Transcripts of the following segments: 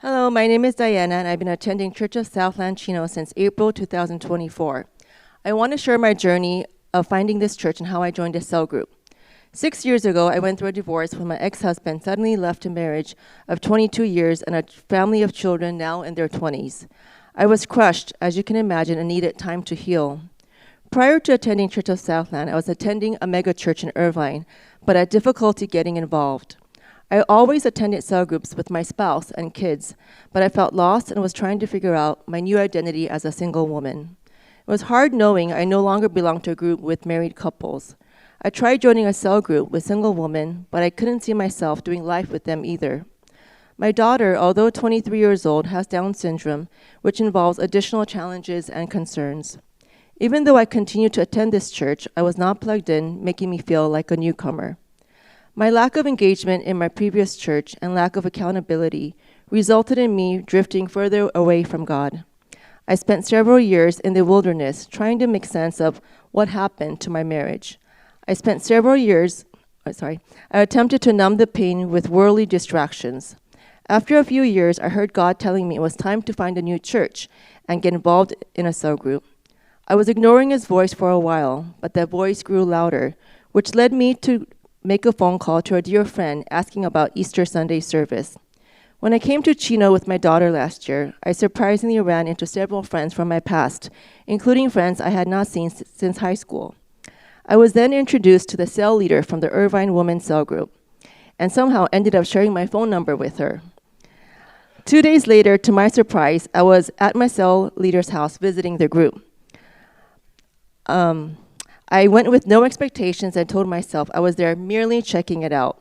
Hello, my name is Diana, and I've been attending Church of Southland Chino since April 2024. I want to share my journey of finding this church and how I joined a cell group. 6 years ago, I went through a divorce when my ex-husband suddenly left a marriage of 22 years and a family of children now in their 20s. I was crushed, as you can imagine, and needed time to heal. Prior to attending Church of Southland, I was attending a mega church in Irvine, but had difficulty getting involved. I always attended cell groups with my spouse and kids, but I felt lost and was trying to figure out my new identity as a single woman. It was hard knowing I no longer belonged to a group with married couples. I tried joining a cell group with single women, but I couldn't see myself doing life with them either. My daughter, although 23 years old, has Down syndrome, which involves additional challenges and concerns. Even though I continued to attend this church, I was not plugged in, making me feel like a newcomer. My lack of engagement in my previous church and lack of accountability resulted in me drifting further away from God. I spent several years in the wilderness trying to make sense of what happened to my marriage. I attempted to numb the pain with worldly distractions. After a few years, I heard God telling me it was time to find a new church and get involved in a cell group. I was ignoring his voice for a while, but that voice grew louder, which led me to make a phone call to a dear friend asking about Easter Sunday service. When I came to Chino with my daughter last year, I surprisingly ran into several friends from my past, including friends I had not seen since high school. I was then introduced to the cell leader from the Irvine Women's Cell Group, and somehow ended up sharing my phone number with her. 2 days later, to my surprise, I was at my cell leader's house visiting the group. I went with no expectations and told myself I was there merely checking it out.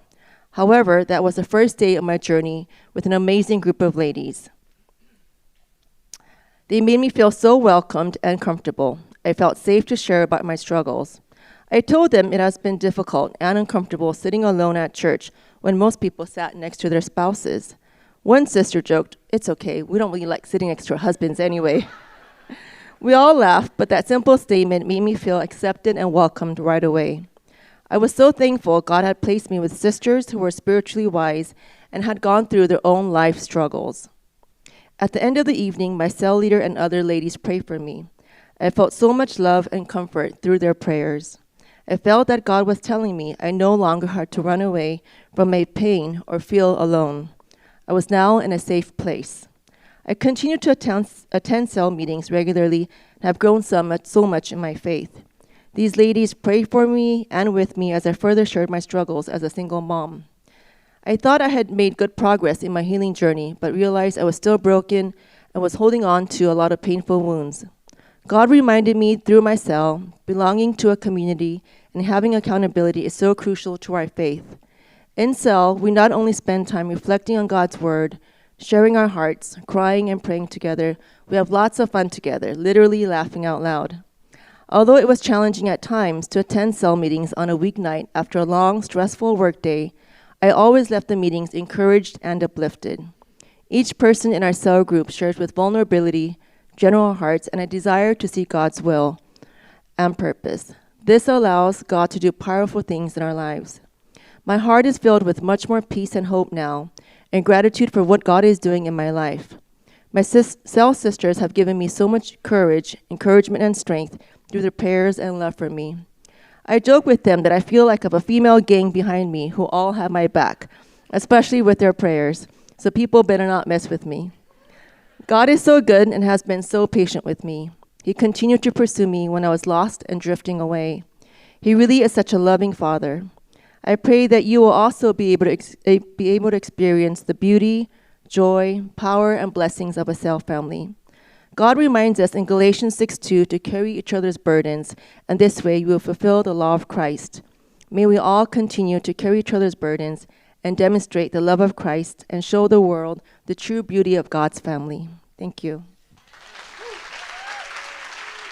However, that was the first day of my journey with an amazing group of ladies. They made me feel so welcomed and comfortable. I felt safe to share about my struggles. I told them it has been difficult and uncomfortable sitting alone at church when most people sat next to their spouses. One sister joked, "It's okay, we don't really like sitting next to our husbands anyway." We all laughed, but that simple statement made me feel accepted and welcomed right away. I was so thankful God had placed me with sisters who were spiritually wise and had gone through their own life struggles. At the end of the evening, my cell leader and other ladies prayed for me. I felt so much love and comfort through their prayers. I felt that God was telling me I no longer had to run away from my pain or feel alone. I was now in a safe place. I continue to attend cell meetings regularly and have grown so much in my faith. These ladies prayed for me and with me as I further shared my struggles as a single mom. I thought I had made good progress in my healing journey, but realized I was still broken and was holding on to a lot of painful wounds. God reminded me through my cell, belonging to a community and having accountability is so crucial to our faith. In cell, we not only spend time reflecting on God's word, sharing our hearts, crying and praying together, we have lots of fun together, literally laughing out loud. Although it was challenging at times to attend cell meetings on a weeknight after a long, stressful workday, I always left the meetings encouraged and uplifted. Each person in our cell group shares with vulnerability, general hearts, and a desire to see God's will and purpose. This allows God to do powerful things in our lives. My heart is filled with much more peace and hope now, and gratitude for what God is doing in my life. My cell sisters have given me so much courage, encouragement, and strength through their prayers and love for me. I joke with them that I feel like I have a female gang behind me who all have my back, especially with their prayers, so people better not mess with me. God is so good and has been so patient with me. He continued to pursue me when I was lost and drifting away. He really is such a loving Father. I pray that you will also be able to experience the beauty, joy, power, and blessings of a cell family. God reminds us in Galatians 6:2 to carry each other's burdens, and this way you will fulfill the law of Christ. May we all continue to carry each other's burdens and demonstrate the love of Christ and show the world the true beauty of God's family. Thank you.